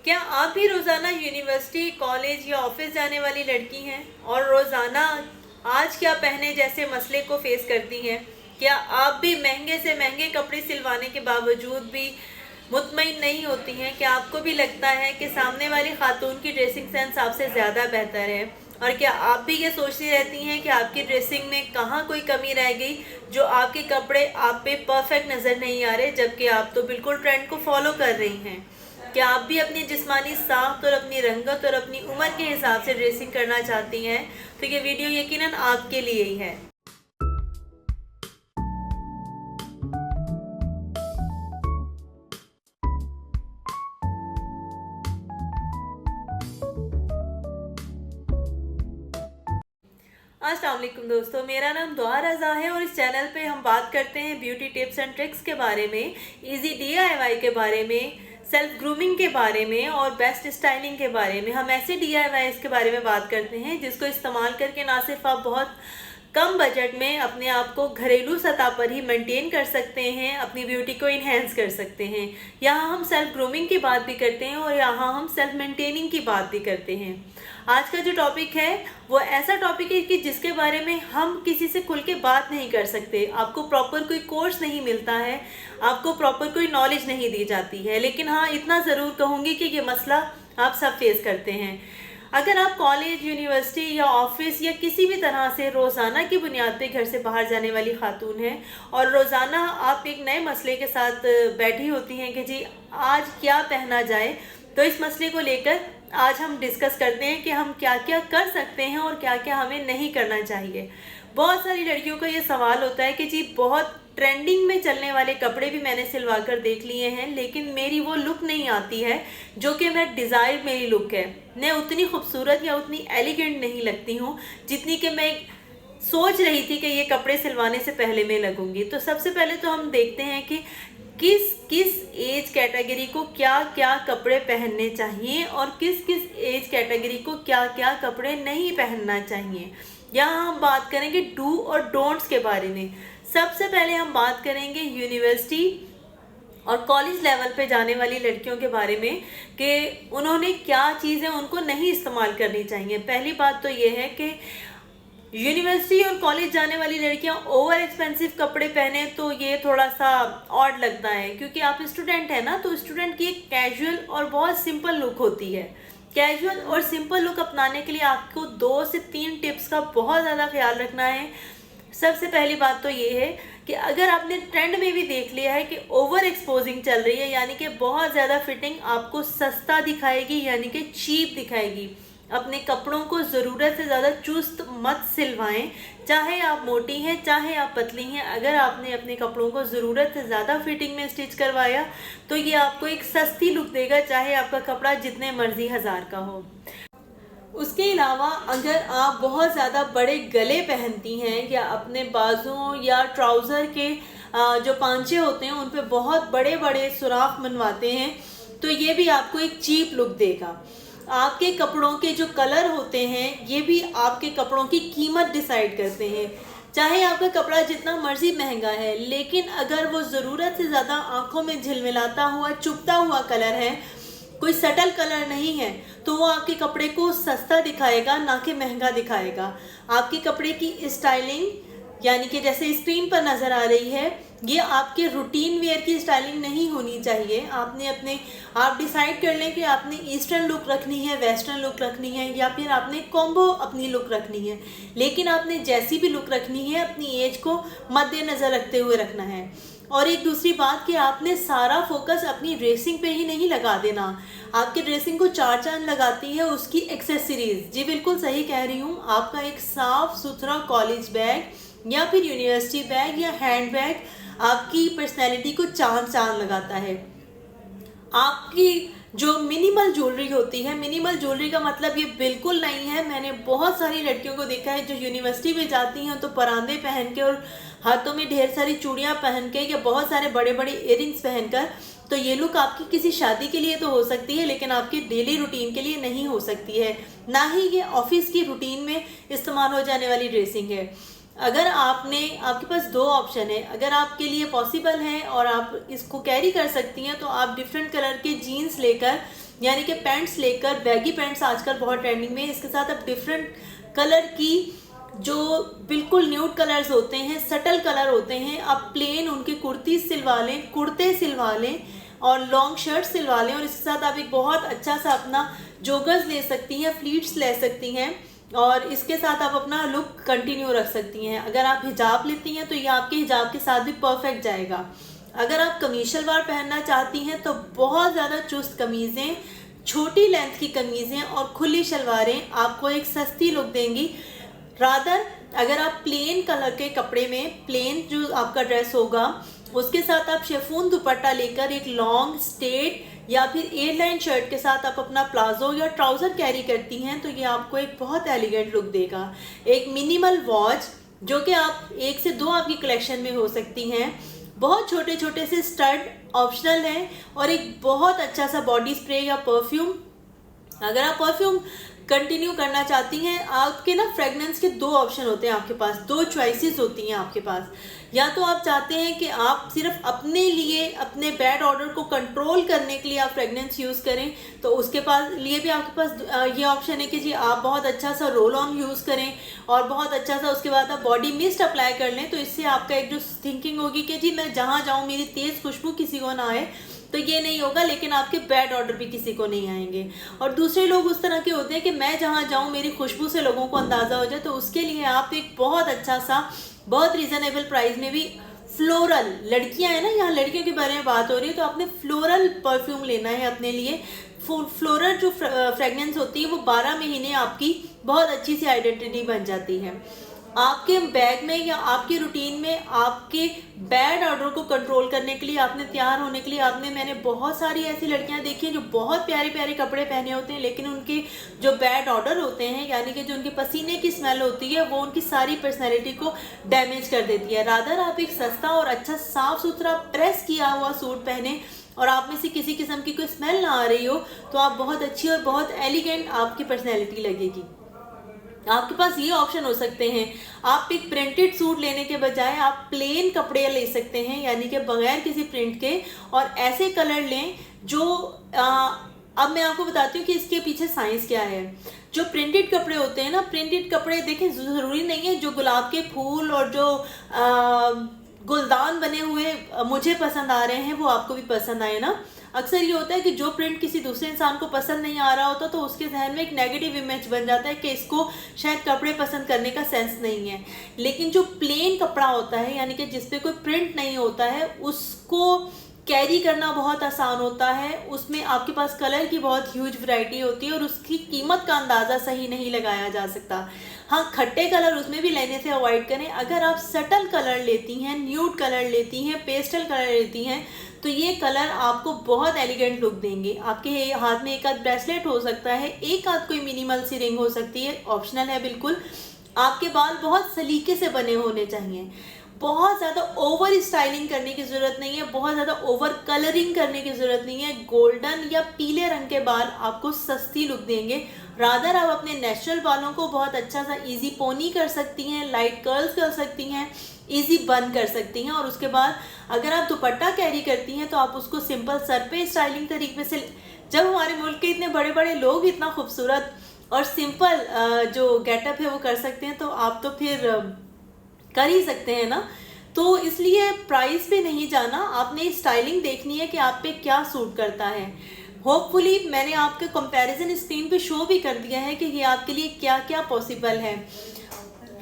क्या आप भी रोज़ाना यूनिवर्सिटी, कॉलेज या ऑफिस जाने वाली लड़की हैं और रोज़ाना आज क्या पहने जैसे मसले को फेस करती हैं? क्या आप भी महंगे से महंगे कपड़े सिलवाने के बावजूद भी मुतमईन नहीं होती हैं? क्या आपको भी लगता है कि सामने वाली खातून की ड्रेसिंग सेंस आपसे ज़्यादा बेहतर है? और क्या आप भी ये सोचती रहती हैं कि आपकी ड्रेसिंग में कहाँ कोई कमी रह गई, जो आपके कपड़े आप पे परफेक्ट नज़र नहीं आ रहे, जबकि आप तो बिल्कुल ट्रेंड को फॉलो कर रही हैं? क्या आप भी अपनी जिस्मानी साख्त और अपनी रंगत और अपनी उम्र के हिसाब से ड्रेसिंग करना चाहती हैं? तो ये वीडियो यकीनन आपके लिए ही है। अस्सलाम वालेकुम दोस्तों, मेरा नाम दुआ रज़ा है और इस चैनल पे हम बात करते हैं ब्यूटी टिप्स एंड ट्रिक्स के बारे में, इजी DIY के बारे में, सेल्फ ग्रूमिंग के बारे में और बेस्ट स्टाइलिंग के बारे में। हम ऐसे DIYs के बारे में बात करते हैं जिसको इस्तेमाल करके ना सिर्फ आप बहुत कम बजट में अपने आप को घरेलू सतह पर ही मेंटेन कर सकते हैं, अपनी ब्यूटी को इन्हेंस कर सकते हैं। यहाँ हम सेल्फ ग्रूमिंग की बात भी करते हैं और यहाँ हम सेल्फ मेंटेनिंग की बात भी करते हैं। आज का जो टॉपिक है वो ऐसा टॉपिक है कि जिसके बारे में हम किसी से खुल के बात नहीं कर सकते। आपको प्रॉपर कोई कोर्स नहीं मिलता है, आपको प्रॉपर कोई नॉलेज नहीं दी जाती है, लेकिन हाँ इतना ज़रूर कहूँगी कि ये मसला आप सब फेस करते हैं। अगर आप कॉलेज, यूनिवर्सिटी या ऑफिस या किसी भी तरह से रोज़ाना की बुनियाद पे घर से बाहर जाने वाली खातून हैं और रोज़ाना आप एक नए मसले के साथ बैठी होती हैं कि जी आज क्या पहना जाए, तो इस मसले को लेकर आज हम डिस्कस करते हैं कि हम क्या क्या कर सकते हैं और क्या क्या हमें नहीं करना चाहिए। बहुत सारी लड़कियों का ये सवाल होता है कि जी बहुत ट्रेंडिंग में चलने वाले कपड़े भी मैंने सिलवा कर देख लिए हैं, लेकिन मेरी वो लुक नहीं आती है जो कि मैं डिज़ायर मेरी लुक है। मैं उतनी खूबसूरत या उतनी एलिगेंट नहीं लगती हूँ जितनी कि मैं सोच रही थी कि ये कपड़े सिलवाने से पहले मैं लगूंगी। तो सबसे पहले तो हम देखते हैं कि किस किस एज कैटेगरी को क्या क्या कपड़े पहनने चाहिए और किस किस एज कैटेगरी को क्या क्या कपड़े नहीं पहनना चाहिए। यहाँ हम बात करेंगे डू और डोंट्स के बारे में। सबसे पहले हम बात करेंगे यूनिवर्सिटी और कॉलेज लेवल पे जाने वाली लड़कियों के बारे में कि उन्होंने क्या चीज़ें उनको नहीं इस्तेमाल करनी चाहिए। पहली बात तो ये है कि यूनिवर्सिटी और कॉलेज जाने वाली लड़कियां ओवर एक्सपेंसिव कपड़े पहने तो ये थोड़ा सा ऑड लगता है, क्योंकि आप स्टूडेंट हैं ना, तो स्टूडेंट की एक कैजुअल और बहुत सिंपल लुक होती है। कैजुअल और सिंपल लुक अपनाने के लिए आपको 2 से 3 टिप्स का बहुत ज़्यादा ख्याल रखना है। सबसे पहली बात तो ये है कि अगर आपने ट्रेंड में भी देख लिया है कि ओवर एक्सपोजिंग चल रही है, यानी कि बहुत ज़्यादा फिटिंग आपको सस्ता दिखाएगी, यानी कि चीप दिखाएगी, अपने कपड़ों को ज़रूरत से ज़्यादा चुस्त मत सिलवाएं। चाहे आप मोटी हैं चाहे आप पतली हैं, अगर आपने अपने कपड़ों को ज़रूरत से ज़्यादा फिटिंग में स्टिच करवाया तो ये आपको एक सस्ती लुक देगा, चाहे आपका कपड़ा जितने मर्जी हज़ार का हो। उसके अलावा अगर आप बहुत ज़्यादा बड़े गले पहनती हैं या अपने बाजुओं या ट्राउज़र के जो पांचे होते हैं उन पे बहुत बड़े बड़े सुराख बनवाते हैं, तो ये भी आपको एक चीप लुक देगा। आपके कपड़ों के जो कलर होते हैं ये भी आपके कपड़ों की कीमत डिसाइड करते हैं। चाहे आपका कपड़ा जितना मर्जी महंगा है, लेकिन अगर वो ज़रूरत से ज़्यादा आंखों में झिलमिलाता हुआ चुभता हुआ कलर है, कोई सटल कलर नहीं है, तो वो आपके कपड़े को सस्ता दिखाएगा ना कि महंगा दिखाएगा। आपके कपड़े की स्टाइलिंग, यानी कि जैसे स्क्रीन पर नज़र आ रही है, ये आपके रूटीन वेयर की स्टाइलिंग नहीं होनी चाहिए। आप डिसाइड कर लें कि आपने ईस्टर्न लुक रखनी है, वेस्टर्न लुक रखनी है, या फिर आपने कॉम्बो अपनी लुक रखनी है, लेकिन आपने जैसी भी लुक रखनी है अपनी एज को मद्देनज़र रखते हुए रखना है। और एक दूसरी बात कि आपने सारा फोकस अपनी ड्रेसिंग पे ही नहीं लगा देना। आपकी ड्रेसिंग को चार चांद लगाती है उसकी एक्सेसरीज। जी बिल्कुल सही कह रही हूँ, आपका एक साफ सुथरा कॉलेज बैग या फिर यूनिवर्सिटी बैग या हैंड बैग आपकी पर्सनैलिटी को चांद चांद लगाता है। आपकी जो मिनिमल ज्वेलरी होती है, मिनिमल ज्वेलरी का मतलब ये बिल्कुल नहीं है, मैंने बहुत सारी लड़कियों को देखा है जो यूनिवर्सिटी में जाती हैं तो परांदे पहन के और हाथों में ढेर सारी चूड़ियाँ पहन के या बहुत सारे बड़े बड़े इयररिंग्स पहनकर, तो ये लुक आपकी किसी शादी के लिए तो हो सकती है लेकिन आपके डेली रूटीन के लिए नहीं हो सकती है, ना ही ये ऑफिस की रूटीन में इस्तेमाल हो जाने वाली ड्रेसिंग है। अगर आपके पास 2 ऑप्शन है, अगर आपके लिए पॉसिबल है और आप इसको कैरी कर सकती हैं तो आप डिफरेंट कलर के जीन्स लेकर यानी कि पैंट्स लेकर बैगी पैंट्स आजकल बहुत ट्रेंडिंग में है, इसके साथ आप डिफरेंट कलर की जो बिल्कुल न्यूड कलर्स होते हैं, सटल कलर होते हैं, आप प्लेन उनके कुर्ती सिलवा लें, कुर्ते सिलवा लें और लॉन्ग शर्ट सिलवा लें, और इसके साथ आप एक बहुत अच्छा सा अपना जोगर्स ले सकती हैं, फ्लीट्स ले सकती हैं, और इसके साथ आप अपना लुक कंटिन्यू रख सकती हैं। अगर आप हिजाब लेती हैं तो ये आपके हिजाब के साथ भी परफेक्ट जाएगा। अगर आप कमीज शलवार पहनना चाहती हैं तो बहुत ज़्यादा चुस्त कमीज़ें, छोटी लेंथ की कमीज़ें और खुली शलवारें आपको एक सस्ती लुक देंगी। रादर अगर आप प्लेन कलर के कपड़े में, प्लेन जो आपका ड्रेस होगा उसके साथ आप शेफून दुपट्टा लेकर एक लॉन्ग स्ट्रेट या फिर एयर लाइन शर्ट के साथ आप अपना प्लाजो या ट्राउज़र कैरी करती हैं तो ये आपको एक बहुत एलिगेंट लुक देगा। एक मिनिमल वॉच जो कि आप 1 से 2 आपकी कलेक्शन में हो सकती हैं, बहुत छोटे छोटे से स्टड ऑप्शनल हैं, और एक बहुत अच्छा सा बॉडी स्प्रे या परफ्यूम। अगर आप परफ्यूम कंटिन्यू करना चाहती हैं, आपके ना फ्रेगनेंस के 2 ऑप्शन होते हैं आपके पास, 2 चॉइसेस होती हैं आपके पास। या तो आप चाहते हैं कि आप सिर्फ अपने लिए, अपने बैड ऑर्डर को कंट्रोल करने के लिए आप फ्रेगनेंस यूज़ करें, तो उसके पास लिए भी आपके पास ये ऑप्शन है कि जी आप बहुत अच्छा सा रोल ऑन यूज़ करें और बहुत अच्छा सा उसके बाद आप बॉडी मिस्ट अप्लाई कर लें। तो इससे आपका एक जो थिंकिंग होगी कि जी मैं जहाँ जाऊँ मेरी तेज़ खुशबू किसी को ना आए, तो ये नहीं होगा, लेकिन आपके बैड ऑर्डर भी किसी को नहीं आएंगे। और दूसरे लोग उस तरह के होते हैं कि मैं जहाँ जाऊँ मेरी खुशबू से लोगों को अंदाज़ा हो जाए, तो उसके लिए आप एक बहुत अच्छा सा, बहुत रीज़नेबल प्राइस में भी फ्लोरल, लड़कियाँ हैं ना, यहाँ लड़कियों के बारे में बात हो रही है, तो आपने फ्लोरल परफ्यूम लेना है अपने लिए। फ्लोरल जो फ्रेगनेंस होती है वो 12 महीने आपकी बहुत अच्छी सी आइडेंटिटी बन जाती है। आपके बैग में या आपकी रूटीन में आपके बैड ऑर्डर को कंट्रोल करने के लिए, आपने तैयार होने के लिए, मैंने बहुत सारी ऐसी लड़कियां देखी हैं जो बहुत प्यारे प्यारे कपड़े पहने होते हैं, लेकिन उनके जो बैड ऑर्डर होते हैं, यानी कि जो उनके पसीने की स्मेल होती है, वो उनकी सारी पर्सनैलिटी को डैमेज कर देती है। रादर आप एक सस्ता और अच्छा साफ सुथरा प्रेस किया हुआ सूट पहने और आप में से किसी किस्म की कोई स्मेल ना आ रही हो, तो आप बहुत अच्छी और बहुत एलिगेंट आपकी पर्सनैलिटी लगेगी। आपके पास ये ऑप्शन हो सकते हैं, आप एक प्रिंटेड सूट लेने के बजाय आप प्लेन कपड़े ले सकते हैं, यानी कि बगैर किसी प्रिंट के, और ऐसे कलर लें जो अब मैं आपको बताती हूँ कि इसके पीछे साइंस क्या है। जो प्रिंटेड कपड़े होते हैं ना, प्रिंटेड कपड़े देखें, ज़रूरी नहीं है जो गुलाब के फूल और जो गुलदान बने हुए मुझे पसंद आ रहे हैं वो आपको भी पसंद आए ना। अक्सर ये होता है कि जो प्रिंट किसी दूसरे इंसान को पसंद नहीं आ रहा होता तो उसके जहन में एक नेगेटिव इमेज बन जाता है कि इसको शायद कपड़े पसंद करने का सेंस नहीं है। लेकिन जो प्लेन कपड़ा होता है, यानी कि जिस पे कोई प्रिंट नहीं होता है, उसको कैरी करना बहुत आसान होता है। उसमें आपके पास कलर की बहुत ह्यूज वैरायटी होती है और उसकी कीमत का अंदाज़ा सही नहीं लगाया जा सकता। हाँ, खट्टे कलर उसमें भी लेने से अवॉइड करें। अगर आप सटल कलर लेती हैं, न्यूड कलर लेती हैं, पेस्टल कलर लेती हैं, तो ये कलर आपको बहुत एलिगेंट लुक देंगे। आपके हाथ में एक आध ब्रेसलेट हो सकता है, एक आध कोई मिनिमल सी रिंग हो सकती है, ऑप्शनल है बिल्कुल। आपके बाल बहुत सलीके से बने होने चाहिए, बहुत ज़्यादा ओवर स्टाइलिंग करने की ज़रूरत नहीं है, बहुत ज़्यादा ओवर कलरिंग करने की ज़रूरत नहीं है। गोल्डन या पीले रंग के बाल आपको सस्ती लुक देंगे। रादर आप अपने नेचुरल बालों को बहुत अच्छा सा इजी पोनी कर सकती हैं, लाइट कर्ल्स कर सकती हैं, इजी बन कर सकती हैं। और उसके बाद अगर आप दुपट्टा कैरी करती हैं तो आप उसको सिंपल सर पे स्टाइलिंग तरीके से, जब हमारे मुल्क के इतने बड़े बड़े लोग इतना खूबसूरत और सिंपल जो गेटअप है वो कर सकते हैं, तो आप तो फिर कर ही सकते हैं ना। तो इसलिए प्राइस पे नहीं जाना, आपने स्टाइलिंग देखनी है कि आप पे क्या सूट करता है। होपफुली मैंने आपके कंपैरिजन स्क्रीन पे शो भी कर दिया है कि ये आपके लिए क्या क्या पॉसिबल है।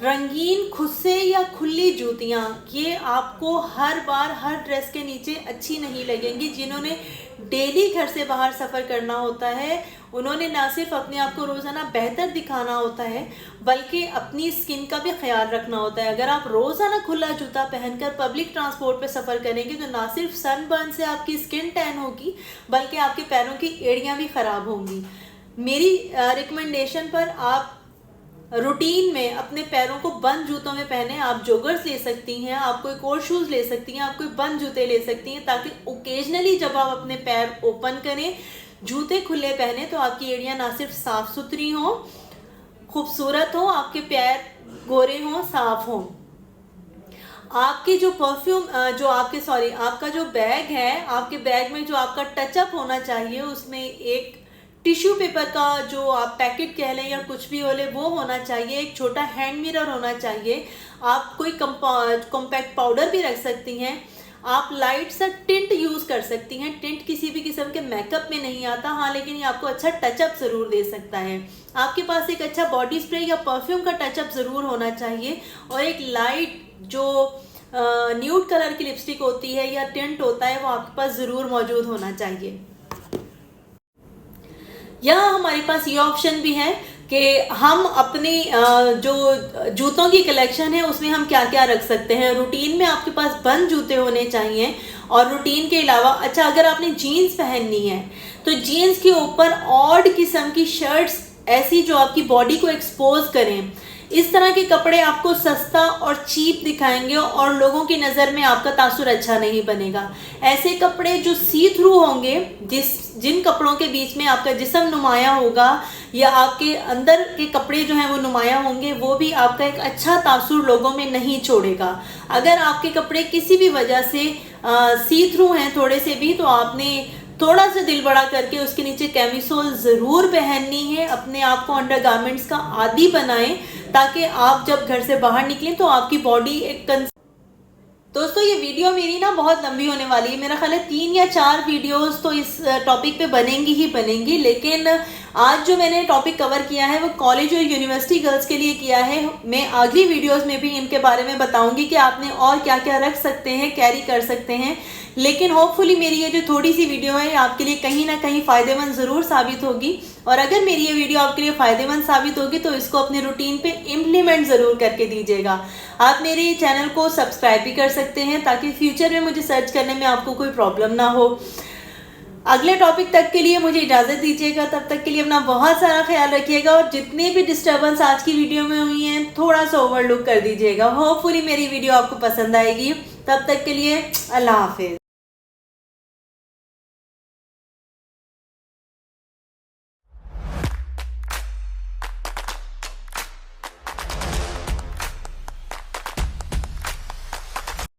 रंगीन खुस्से या खुली जूतियाँ, ये आपको हर बार हर ड्रेस के नीचे अच्छी नहीं लगेंगी। जिन्होंने डेली घर से बाहर सफ़र करना होता है, उन्होंने ना सिर्फ अपने आप को रोज़ाना बेहतर दिखाना होता है, बल्कि अपनी स्किन का भी ख्याल रखना होता है। अगर आप रोज़ाना खुला जूता पहनकर पब्लिक ट्रांसपोर्ट पे सफ़र करेंगे तो ना सिर्फ सनबर्न से आपकी स्किन टैन होगी, बल्कि आपके पैरों की एड़ियाँ भी ख़राब होंगी। मेरी रिकमेंडेशन पर आप रूटीन में अपने पैरों को बंद जूतों में पहने। आप जोगर्स ले सकती हैं, आप कोई और शूज़ ले सकती हैं, आप कोई बंद जूते ले सकती हैं, ताकि ओकेजनली जब आप अपने पैर ओपन करें, जूते खुले पहने, तो आपकी एड़ियाँ ना सिर्फ साफ़ सुथरी हों, खूबसूरत हों, आपके पैर गोरे हों, साफ़ हों। आपकी जो परफ्यूम आपका जो बैग है, आपके बैग में जो आपका टचअप होना चाहिए, उसमें एक टिश्यू पेपर का जो आप पैकेट कह लें या कुछ भी बोले वो होना चाहिए, एक छोटा हैंड मिरर होना चाहिए। आप कोई कॉम्पैक्ट पाउडर भी रख सकती हैं। आप लाइट सा टिंट यूज़ कर सकती हैं। टिंट किसी भी किस्म के मेकअप में नहीं आता, हाँ, लेकिन ये आपको अच्छा टचअप ज़रूर दे सकता है। आपके पास एक अच्छा बॉडी स्प्रे या परफ्यूम का टचअप ज़रूर होना चाहिए, और एक लाइट जो न्यूड कलर की लिपस्टिक होती है या टिंट होता है वो आपके पास ज़रूर मौजूद होना चाहिए। यहाँ हमारे पास ये ऑप्शन भी है कि हम अपनी जो जूतों की कलेक्शन है उसमें हम क्या क्या रख सकते हैं। रूटीन में आपके पास बंद जूते होने चाहिए, और रूटीन के अलावा अच्छा अगर आपने जीन्स पहननी है तो जीन्स के ऊपर ऑड किस्म की शर्ट्स ऐसी जो आपकी बॉडी को एक्सपोज करें। इस तरह के कपड़े आपको सस्ता और चीप दिखाएंगे और लोगों की नज़र में आपका तासुर अच्छा नहीं बनेगा। ऐसे कपड़े जो सी थ्रू होंगे, जिन कपड़ों के बीच में आपका जिस्म नुमाया होगा या आपके अंदर के कपड़े जो हैं वो नुमाया होंगे, वो भी आपका एक अच्छा तासुर लोगों में नहीं छोड़ेगा। अगर आपके कपड़े किसी भी वजह से सी थ्रू हैं थोड़े से भी, तो आपने थोड़ा सा दिल बड़ा करके उसके नीचे कैमिसोल ज़रूर पहननी है। अपने आप को अंडरगारमेंट्स का आदी बनाएं ताकि आप जब घर से बाहर निकलें तो आपकी बॉडी एक दोस्तों ये वीडियो मेरी ना बहुत लंबी होने वाली है। मेरा ख्याल है 3 या 4 वीडियोस तो इस टॉपिक पे बनेंगी ही बनेंगी, लेकिन आज जो मैंने टॉपिक कवर किया है वो कॉलेज और यूनिवर्सिटी गर्ल्स के लिए किया है। मैं अगली वीडियोस में भी इनके बारे में बताऊंगी कि आपने और क्या क्या रख सकते हैं, कैरी कर सकते हैं। लेकिन होपफुली मेरी ये जो थोड़ी सी वीडियो है आपके लिए कहीं ना कहीं फ़ायदेमंद ज़रूर साबित होगी, और अगर मेरी ये वीडियो आपके लिए फ़ायदेमंद साबित होगी तो इसको अपने रूटीन पे इम्प्लीमेंट ज़रूर करके दीजिएगा। आप मेरे चैनल को सब्सक्राइब भी कर सकते हैं ताकि फ्यूचर में मुझे सर्च करने में आपको कोई प्रॉब्लम ना हो। अगले टॉपिक तक के लिए मुझे इजाज़त दीजिएगा। तब तक के लिए अपना बहुत सारा ख्याल रखिएगा, और जितने भी डिस्टर्बेंस आज की वीडियो में हुई हैं थोड़ा सा ओवरलुक कर दीजिएगा। होपफुली मेरी वीडियो आपको पसंद आएगी। तब तक के लिए अल्लाह हाफिज़।